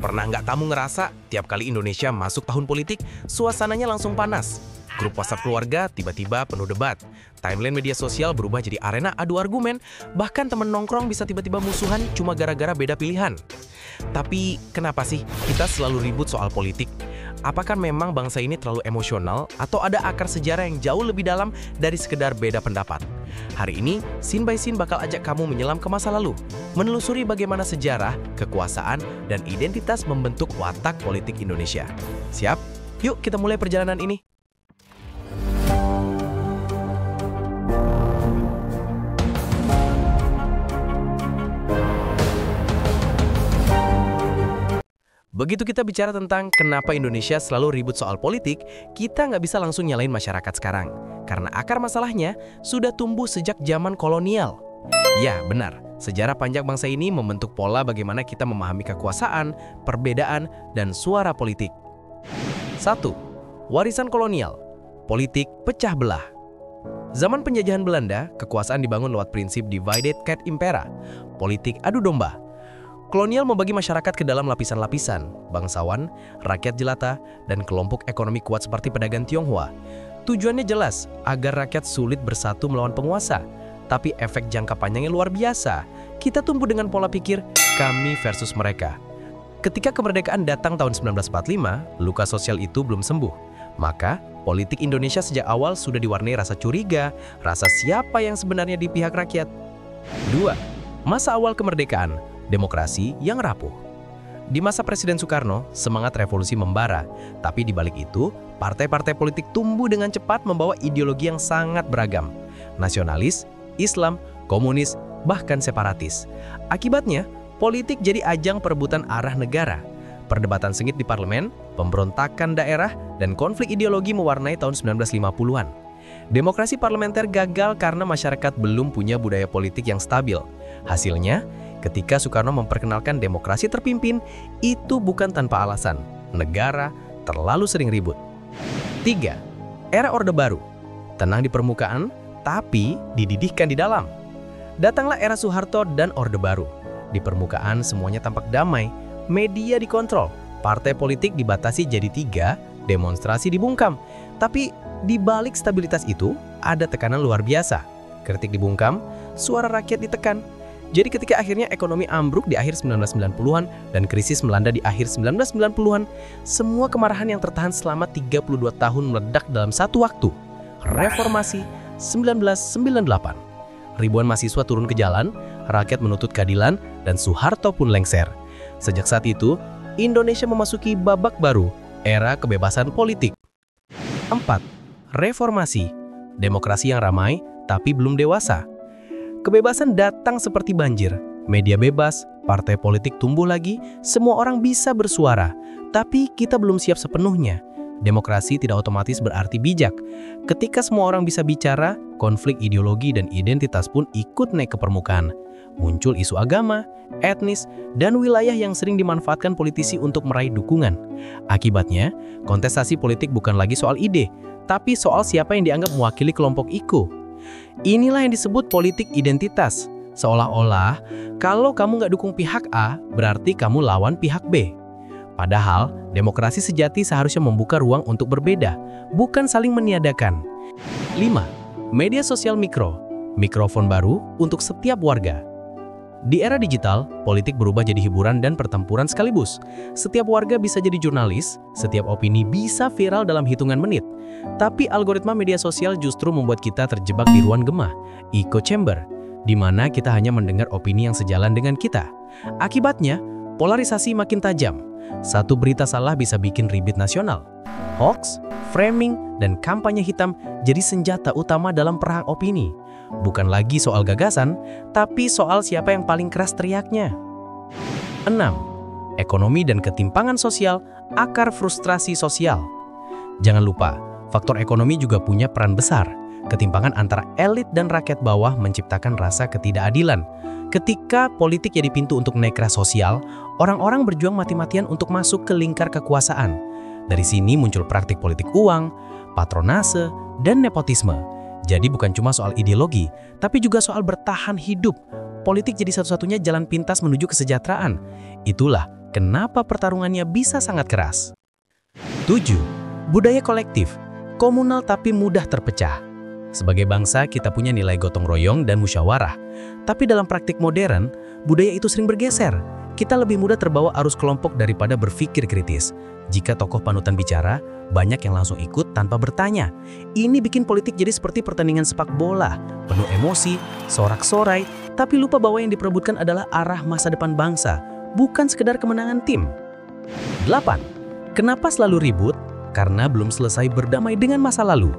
Pernah nggak kamu ngerasa tiap kali Indonesia masuk tahun politik, suasananya langsung panas? Grup WhatsApp keluarga tiba-tiba penuh debat. Timeline media sosial berubah jadi arena adu argumen, bahkan temen nongkrong bisa tiba-tiba musuhan cuma gara-gara beda pilihan. Tapi kenapa sih kita selalu ribut soal politik? Apakah memang bangsa ini terlalu emosional atau ada akar sejarah yang jauh lebih dalam dari sekedar beda pendapat? Hari ini, Scene by Scene bakal ajak kamu menyelam ke masa lalu, menelusuri bagaimana sejarah, kekuasaan, dan identitas membentuk watak politik Indonesia. Siap? Yuk kita mulai perjalanan ini. Begitu kita bicara tentang kenapa Indonesia selalu ribut soal politik, kita nggak bisa langsung nyalain masyarakat sekarang. Karena akar masalahnya sudah tumbuh sejak zaman kolonial. Ya, benar. Sejarah panjang bangsa ini membentuk pola bagaimana kita memahami kekuasaan, perbedaan, dan suara politik. 1. Warisan kolonial. Politik pecah belah. Zaman penjajahan Belanda, kekuasaan dibangun lewat prinsip divided cat impera, politik adu domba. Kolonial membagi masyarakat ke dalam lapisan-lapisan, bangsawan, rakyat jelata, dan kelompok ekonomi kuat seperti pedagang Tionghoa. Tujuannya jelas, agar rakyat sulit bersatu melawan penguasa. Tapi efek jangka panjangnya luar biasa. Kita tumbuh dengan pola pikir, kami versus mereka. Ketika kemerdekaan datang tahun 1945, luka sosial itu belum sembuh. Maka, politik Indonesia sejak awal sudah diwarnai rasa curiga, rasa siapa yang sebenarnya di pihak rakyat. 2. Masa awal kemerdekaan. Demokrasi yang rapuh. Di masa Presiden Soekarno, semangat revolusi membara, tapi di balik itu, partai-partai politik tumbuh dengan cepat membawa ideologi yang sangat beragam. Nasionalis, Islam, komunis, bahkan separatis. Akibatnya, politik jadi ajang perebutan arah negara. Perdebatan sengit di parlemen, pemberontakan daerah, dan konflik ideologi mewarnai tahun 1950-an. Demokrasi parlementer gagal karena masyarakat belum punya budaya politik yang stabil. Hasilnya, ketika Soekarno memperkenalkan demokrasi terpimpin, itu bukan tanpa alasan. Negara terlalu sering ribut. 3. Era Orde Baru. Tenang di permukaan, tapi dididihkan di dalam. Datanglah era Soeharto dan Orde Baru. Di permukaan semuanya tampak damai, media dikontrol, partai politik dibatasi jadi 3, demonstrasi dibungkam. Tapi di balik stabilitas itu, ada tekanan luar biasa. Kritik dibungkam, suara rakyat ditekan. Jadi ketika akhirnya ekonomi ambruk di akhir 1990-an dan krisis melanda di akhir 1990-an, semua kemarahan yang tertahan selama 32 tahun meledak dalam satu waktu. Reformasi 1998. Ribuan mahasiswa turun ke jalan, rakyat menuntut keadilan, dan Soeharto pun lengser. Sejak saat itu, Indonesia memasuki babak baru, era kebebasan politik. 4. Reformasi. Demokrasi yang ramai, tapi belum dewasa. Kebebasan datang seperti banjir, media bebas, partai politik tumbuh lagi, semua orang bisa bersuara. Tapi kita belum siap sepenuhnya. Demokrasi tidak otomatis berarti bijak. Ketika semua orang bisa bicara, konflik ideologi dan identitas pun ikut naik ke permukaan. Muncul isu agama, etnis, dan wilayah yang sering dimanfaatkan politisi untuk meraih dukungan. Akibatnya, kontestasi politik bukan lagi soal ide, tapi soal siapa yang dianggap mewakili kelompok IKU. Inilah yang disebut politik identitas. Seolah-olah, kalau kamu nggak dukung pihak A, berarti kamu lawan pihak B. Padahal, demokrasi sejati seharusnya membuka ruang untuk berbeda, bukan saling meniadakan. 5. Media sosial mikro. Mikrofon baru untuk setiap warga. Di era digital, politik berubah jadi hiburan dan pertempuran sekaligus. Setiap warga bisa jadi jurnalis, setiap opini bisa viral dalam hitungan menit. Tapi algoritma media sosial justru membuat kita terjebak di ruang gemah, echo chamber, di mana kita hanya mendengar opini yang sejalan dengan kita. Akibatnya, polarisasi makin tajam. Satu berita salah bisa bikin ribut nasional. Hoax, framing, dan kampanye hitam jadi senjata utama dalam perang opini. Bukan lagi soal gagasan, tapi soal siapa yang paling keras teriaknya. 6. Ekonomi dan ketimpangan sosial, akar frustrasi sosial. Jangan lupa, faktor ekonomi juga punya peran besar. Ketimpangan antara elit dan rakyat bawah menciptakan rasa ketidakadilan. Ketika politik jadi pintu untuk naik kelas sosial, orang-orang berjuang mati-matian untuk masuk ke lingkar kekuasaan. Dari sini muncul praktik politik uang, patronase, dan nepotisme. Jadi bukan cuma soal ideologi, tapi juga soal bertahan hidup. Politik jadi satu-satunya jalan pintas menuju kesejahteraan. Itulah kenapa pertarungannya bisa sangat keras. 7. Budaya kolektif, komunal tapi mudah terpecah. Sebagai bangsa, kita punya nilai gotong royong dan musyawarah. Tapi dalam praktik modern, budaya itu sering bergeser. Kita lebih mudah terbawa arus kelompok daripada berpikir kritis. Jika tokoh panutan bicara, banyak yang langsung ikut tanpa bertanya. Ini bikin politik jadi seperti pertandingan sepak bola, penuh emosi, sorak-sorai, tapi lupa bahwa yang diperebutkan adalah arah masa depan bangsa, bukan sekedar kemenangan tim. 8. Kenapa selalu ribut? Karena belum selesai berdamai dengan masa lalu.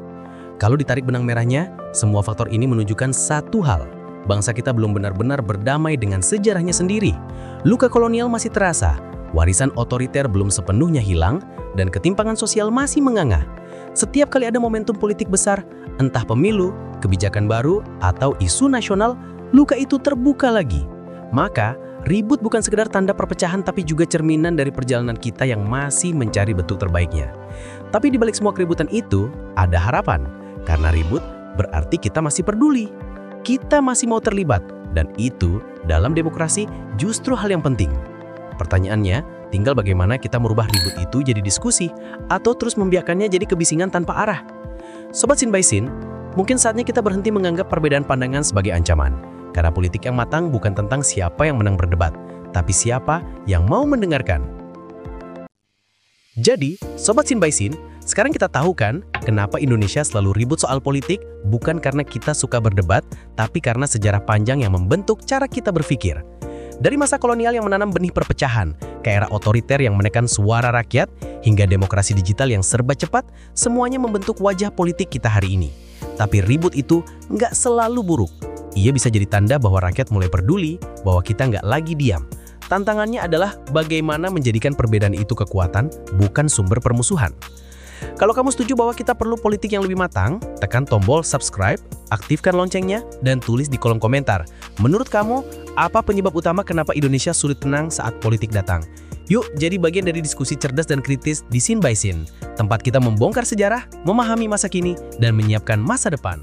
Kalau ditarik benang merahnya, semua faktor ini menunjukkan satu hal. Bangsa kita belum benar-benar berdamai dengan sejarahnya sendiri. Luka kolonial masih terasa, warisan otoriter belum sepenuhnya hilang, dan ketimpangan sosial masih menganga. Setiap kali ada momentum politik besar, entah pemilu, kebijakan baru, atau isu nasional, luka itu terbuka lagi. Maka, ribut bukan sekedar tanda perpecahan tapi juga cerminan dari perjalanan kita yang masih mencari bentuk terbaiknya. Tapi di balik semua keributan itu, ada harapan. Karena ribut berarti kita masih peduli. Kita masih mau terlibat, dan itu dalam demokrasi justru hal yang penting. Pertanyaannya, tinggal bagaimana kita merubah ribut itu jadi diskusi atau terus membiarkannya jadi kebisingan tanpa arah. Sobat Sin by Sin, mungkin saatnya kita berhenti menganggap perbedaan pandangan sebagai ancaman. Karena politik yang matang bukan tentang siapa yang menang berdebat, tapi siapa yang mau mendengarkan. Jadi, Sobat Sin by Sin, sekarang kita tahu kan kenapa Indonesia selalu ribut soal politik bukan karena kita suka berdebat, tapi karena sejarah panjang yang membentuk cara kita berpikir. Dari masa kolonial yang menanam benih perpecahan, ke era otoriter yang menekan suara rakyat, hingga demokrasi digital yang serba cepat, semuanya membentuk wajah politik kita hari ini. Tapi ribut itu nggak selalu buruk. Ia bisa jadi tanda bahwa rakyat mulai peduli, bahwa kita nggak lagi diam. Tantangannya adalah bagaimana menjadikan perbedaan itu kekuatan, bukan sumber permusuhan. Kalau kamu setuju bahwa kita perlu politik yang lebih matang, tekan tombol subscribe, aktifkan loncengnya, dan tulis di kolom komentar. Menurut kamu, apa penyebab utama kenapa Indonesia sulit tenang saat politik datang? Yuk, jadi bagian dari diskusi cerdas dan kritis di Sin by Sin. Tempat kita membongkar sejarah, memahami masa kini, dan menyiapkan masa depan.